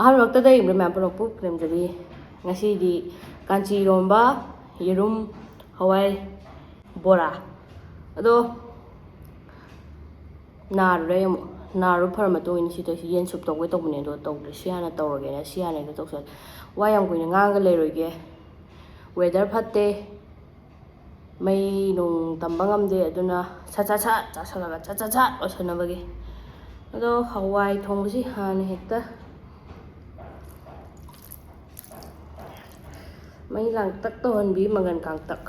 ꯑꯍꯥꯟꯕꯃꯛꯇꯗ ꯌꯦꯡꯕ ꯃꯌꯥꯝ ꯄꯨꯔꯛꯄꯨ ꯈꯨꯔꯨꯝꯖꯔꯤ ꯉꯁꯤꯗꯤ ꯀꯥꯟꯆꯤ ꯏꯔꯣꯝꯕ ꯌꯦꯔꯨꯝ ꯍꯋꯥꯏ ꯕꯣꯔꯥ ꯑꯗꯣ ꯅꯥꯔꯨꯔꯦ ꯑꯃꯨꯛ ꯅꯥꯔꯨ ꯐꯔ ꯃꯇꯨꯡ ꯏꯟꯅ ꯁꯤꯗ ꯌꯦꯟ ꯁꯨꯞ ꯇꯧꯒꯦ ꯇꯧꯕꯅꯦ ꯑꯗꯣ ꯇꯧꯗ꯭ꯔꯦ ꯁꯤ ꯍꯥꯟꯅ ꯇꯧꯔꯒꯦꯅ ꯁꯤ ꯍꯥꯟꯅ ꯍꯦꯛꯇ ꯇꯧꯁꯜꯂꯦ ꯋꯥ ꯌꯥꯝ ꯀꯨꯏꯅ ꯉꯥꯡꯉꯒ ꯂꯩꯔꯣꯏꯒꯦ ꯋꯦꯗꯔ ꯐꯠꯇꯦ ꯃꯩ ꯅꯨꯡ ꯇꯝꯕ ꯉꯝꯗꯦ ꯑꯗꯨꯅ ꯁꯠ ꯆꯥꯁꯜꯂꯒ ꯁꯠ ꯂꯣꯏꯁꯟꯅꯕꯒꯤ ꯑꯗꯣ ꯍꯋꯥꯏ ꯊꯣꯡꯕꯁꯤ ꯍꯥꯟꯅ ꯍꯦꯛꯇ ꯃꯩ ꯂꯥꯡꯇꯛ ꯇꯧꯍꯟꯕꯤ ꯃꯪꯒꯟ ꯀꯥꯡꯇꯛ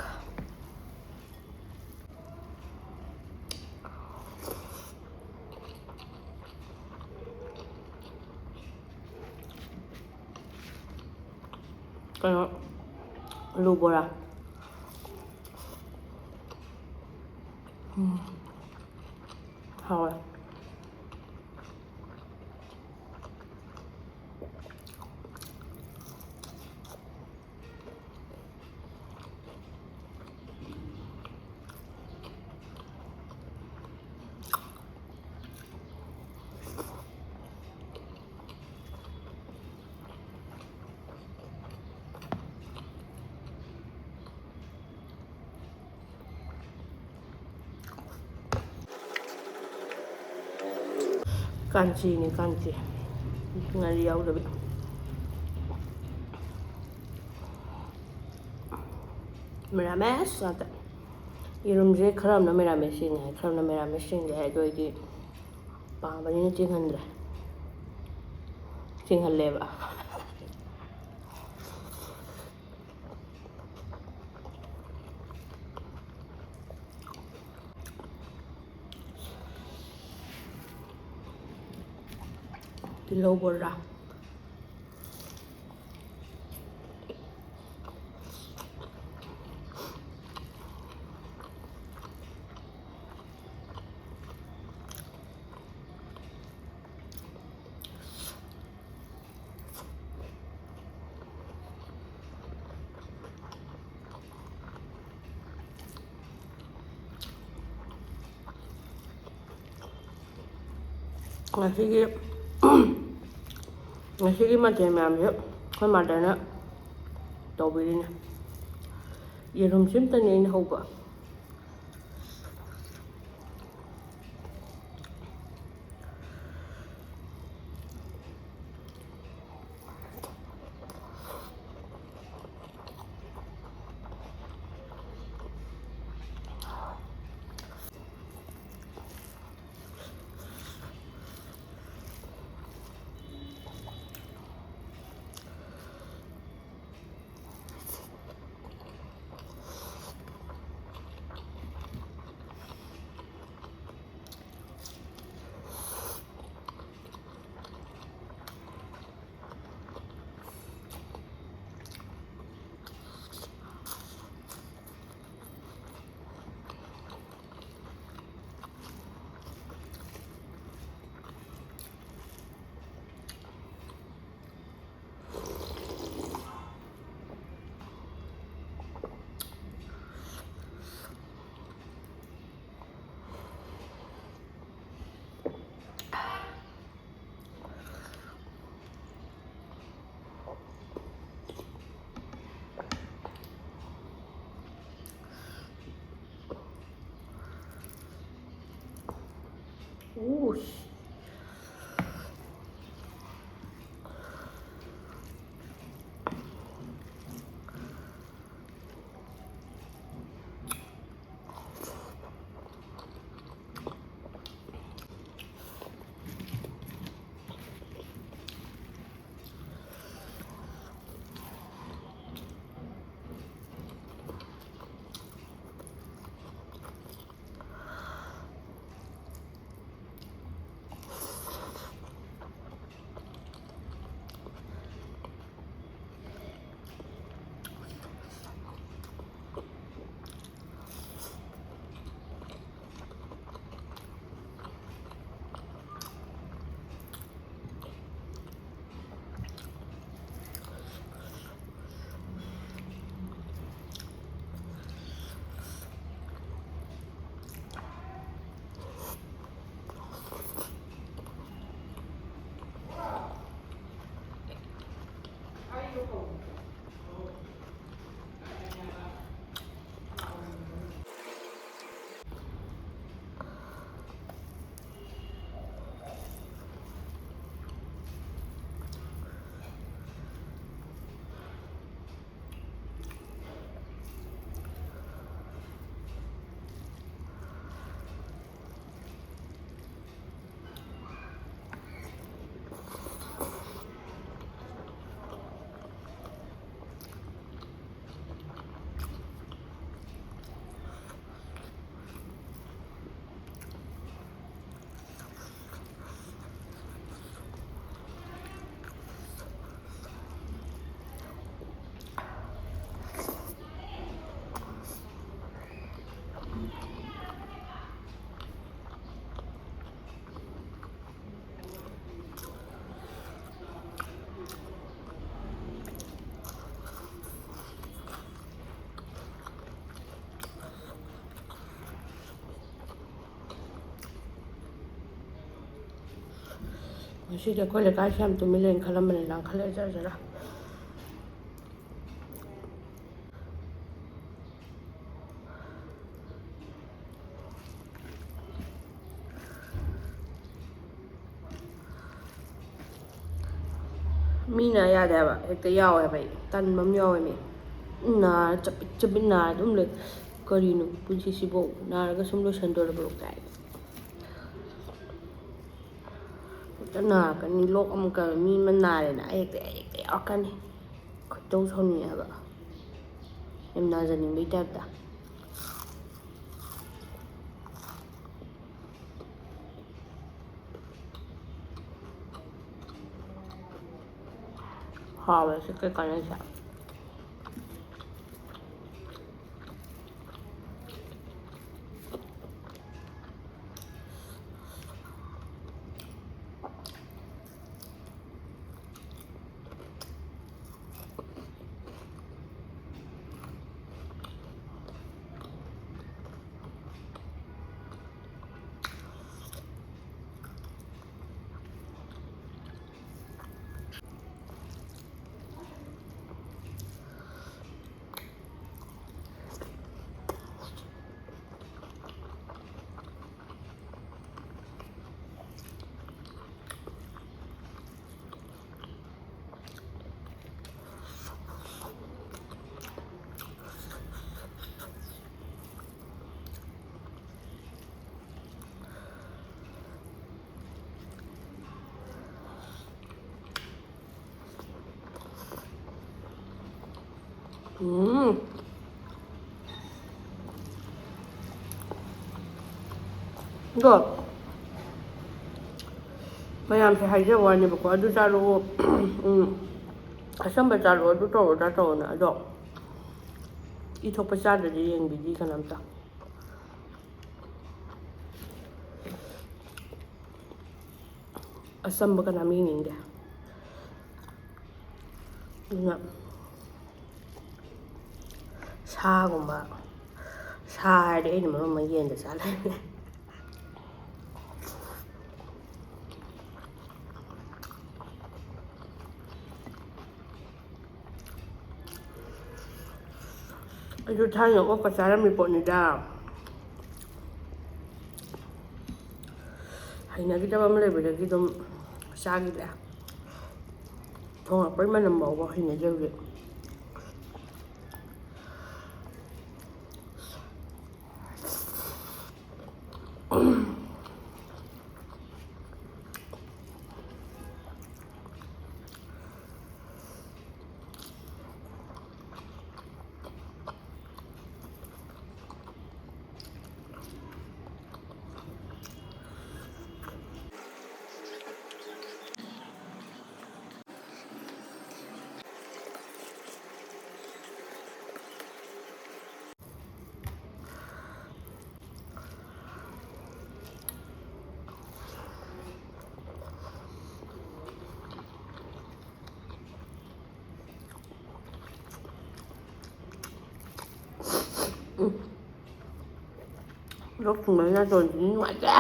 ꯀꯩꯅꯣ ꯑꯂꯨ ꯕꯣꯔꯥ ꯍꯥꯎꯋꯦ ꯀꯥꯟꯆꯤꯅꯤ ꯀꯥꯟꯆꯤ ꯉꯥꯔꯤ ꯌꯥꯎꯗꯕꯤ ꯃꯦꯔꯥꯃꯦꯁ ꯉꯥꯛꯇ ꯌꯦꯔꯨꯝꯁꯦ ꯈꯔ ꯑꯃꯅ ꯃꯦꯔꯥꯃꯦꯁ ꯆꯤꯡꯉꯦ ꯍꯥꯏ ꯈꯔ ꯑꯃꯅ ꯃꯦꯔꯥꯃꯦꯁ ꯆꯤꯡꯗꯦ ꯍꯥꯏ ꯑꯗꯨ ꯑꯩꯗꯤ ꯄꯥꯝꯕꯅꯤꯅ ꯆꯤꯡꯍꯟꯗ꯭ꯔꯦ ꯆꯤꯡꯍꯜꯂꯦꯕ ꯇꯤꯜꯍꯧ ꯕꯣꯔꯥ ꯉꯁꯤꯒꯤ ꯃꯊꯦꯜ ꯃꯌꯥꯝꯁꯦ ꯑꯩꯈꯣꯏ ꯃꯥꯗꯔꯅ ꯇꯧꯕꯤꯔꯤꯅꯦ ꯌꯦꯔꯨꯝꯁꯤꯃꯇꯅꯤ ꯑꯩꯅ ꯍꯧꯕ ꯉꯁꯤꯗꯤ ꯑꯩꯈꯣꯏ ꯂꯩꯀꯥꯏꯁꯤ ꯌꯥꯝ ꯇꯨꯃꯤꯟꯅ ꯈꯜꯂꯝꯕꯅꯤ ꯂꯥꯡꯈꯠꯂꯛꯑꯦ ꯖꯔ ꯃꯤꯅ ꯌꯥꯗꯦ ꯍꯥꯏꯕ ꯍꯦꯛꯇ ꯌꯥꯎꯋꯦ ꯍꯥꯏꯕ ꯑꯩ ꯇꯟꯕ ꯑꯃ ꯌꯥꯎꯋꯦ ꯃꯤ ꯅꯥꯔ ꯆꯄꯤꯠ ꯆꯄꯤꯠ ꯅꯥꯔ ꯑꯗꯨꯝ ꯂꯩ ꯀꯔꯤꯅꯣ ꯄꯨꯟꯁꯤꯁꯤꯐꯧ ꯅꯥꯔꯒ ꯁꯨꯝ ꯂꯣꯏꯁꯟꯗꯣꯔꯕ꯭ꯔꯣ ꯀꯥꯏ ꯍꯦꯛꯇ ꯅꯥꯔꯛꯀꯅꯤ ꯂꯣꯛ ꯑꯃꯨꯛꯀ ꯃꯤ ꯑꯃ ꯅꯥꯔꯦꯅ ꯑꯩ ꯍꯦꯛꯇ ꯌꯥꯎꯔꯛꯀꯅꯤ ꯈꯣꯏꯗꯧ ꯁꯥꯎꯅꯤꯡꯉꯦ ꯍꯥꯏꯕ ꯌꯥꯝ ꯅꯥꯖꯅꯤꯡꯕꯩ ꯇꯥꯏꯞꯇ ꯍꯥꯎꯋꯦ ꯁꯤ ꯀꯩ ꯀꯥꯟꯅꯩꯁꯦ 이거 ꯃꯌꯥꯝꯁꯦ ꯍꯥꯏꯖꯕ ꯋꯥꯅꯦꯕꯀꯣ ꯑꯗꯨ ꯆꯥꯔꯛꯑꯣ ꯑꯁꯪꯕ ꯆꯥꯔꯛꯑꯣ ꯑꯗꯨ ꯇꯧꯔꯣꯅ ꯑꯗꯣ ꯏ ꯊꯣꯛꯄ ꯆꯥꯗ꯭ꯔꯗꯤ ꯌꯦꯡꯕꯤꯗꯤ ꯀꯅꯥꯝꯇ ꯑꯆꯝꯕ ꯀꯅꯥꯝ ꯌꯦꯡꯅꯤꯡꯗꯦ ꯑꯗꯨꯅ ꯁꯥꯒꯨꯝꯕ ꯁꯥ ꯍꯥꯏꯔꯗꯤ ꯑꯩꯅ ꯃꯔꯣꯟ ꯑꯃ ꯌꯦꯟꯗ ꯆꯥ ꯂꯩꯔꯦ ꯑꯩꯁꯨ ꯊꯥꯏꯅ ꯑꯣꯛꯀ ꯆꯥꯔꯝꯃꯤ ꯄꯣꯠꯅꯤꯗ ꯍꯩꯅꯈꯤꯗꯕ ꯑꯃ ꯂꯩꯕꯗꯒꯤ ꯑꯗꯨꯝ ꯆꯥꯈꯤꯗ꯭ꯔꯦ ꯊꯣꯡꯉꯛꯄꯩ ꯃꯅꯝ ꯐꯥꯎꯕ ꯍꯩꯅꯗꯕꯒꯤ ꯂꯣꯛ ꯊꯨꯡꯕꯅꯤꯅ ꯅꯥꯇꯣꯟꯁꯤꯗꯤ ꯅꯨꯡꯉꯥꯏꯇꯦ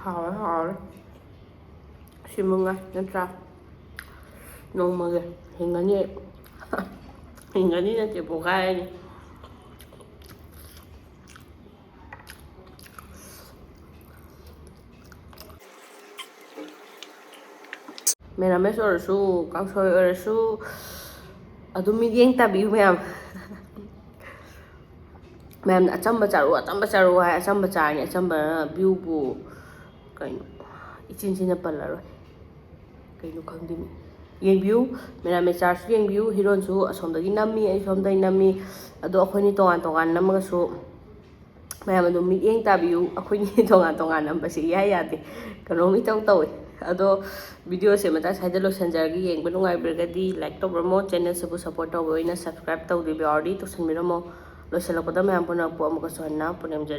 ꯍꯥꯎꯔꯦ ꯍꯥꯎꯔꯦ ꯁꯤ ꯃꯉꯥꯏ ꯅꯠꯇ꯭ꯔꯥ ꯅꯣꯡꯃꯒꯤ ꯍꯤꯡꯒꯅꯤ ꯍꯤꯡꯒꯅꯤ ꯅꯠꯇꯦ ꯄꯣꯛꯈꯥꯏꯔꯅꯤ ꯃꯦꯔꯥꯃꯦꯁ ꯑꯣꯏꯔꯁꯨ ꯀꯥꯡꯁꯣꯏ ꯑꯣꯏꯔꯁꯨ ꯑꯗꯨꯝ ꯃꯤꯠꯌꯦꯡ ꯇꯥꯕꯤꯌꯨ ꯃꯌꯥꯝꯅ ꯑꯆꯝꯕ ꯆꯥꯔꯨ ꯍꯥꯏ ꯑꯆꯝꯕ ꯆꯥꯔꯅꯤ ꯑꯆꯝꯕꯅ ꯚ꯭ꯌꯨꯕꯨ ꯀꯩꯅꯣ ꯏꯆꯤꯟꯁꯤꯅ ꯄꯜꯂꯔꯣꯏ ꯀꯩꯅꯣ ꯈꯪꯗꯦ ꯌꯦꯡꯕꯤꯌꯨ ꯃꯦꯔꯥꯃꯦꯁ ꯆꯥꯔꯁꯨ ꯌꯦꯡꯕꯤꯌꯨ ꯍꯤꯔꯣꯟꯁꯨ ꯑꯁꯣꯝꯗꯒꯤ ꯅꯝꯃꯤ ꯑꯩ ꯁꯣꯝꯗꯒꯤ ꯅꯝꯃꯤ ꯑꯗꯣ ꯑꯩꯈꯣꯏꯅꯤ ꯇꯣꯉꯥꯟ ꯇꯣꯉꯥꯟ ꯅꯝꯃꯒꯁꯨ ꯃꯌꯥꯝ ꯑꯗꯨꯝ ꯃꯤꯠꯌꯦꯡ ꯇꯥꯕꯤꯌꯨ ꯑꯩꯈꯣꯏꯅꯤ ꯇꯣꯉꯥꯟ ꯇꯣꯉꯥꯟ ꯅꯝꯕꯁꯤ ꯏꯌꯥ ꯌꯥꯗꯦ ꯀꯩꯅꯣꯝ ꯏꯇꯧ ꯇꯧꯏ ꯑꯗꯣ ꯚꯤꯗꯤꯑꯣꯁꯦ ꯃꯇꯥꯡ ꯁ꯭ꯋꯥꯏꯗ ꯂꯣꯏꯁꯤꯟꯖꯔꯒꯦ ꯌꯦꯡꯕ ꯅꯨꯡꯉꯥꯏꯕꯤꯔꯒꯗꯤ ꯂꯥꯏꯛ ꯇꯧꯕꯤꯔꯝꯃꯣ ꯆꯦꯅꯦꯜꯁꯤꯕꯨ ꯁꯞꯄꯣꯔꯠ ꯇꯧꯕ ꯑꯣꯏꯅ ꯁꯕꯁꯀ꯭ꯔꯥꯏꯕ ꯇꯧꯗ꯭ꯔꯤꯕ ꯌꯥꯎꯔꯗꯤ ꯇꯧꯁꯟꯕꯤꯔꯝꯃꯣ ꯂꯣꯏꯁꯤꯜꯂꯛꯄꯗ ꯃꯌꯥꯝ ꯄꯨꯟꯅ ꯑꯃꯨꯛꯀꯁꯨ ꯍꯟꯅ ꯄꯨꯅꯦꯝꯖꯔꯤ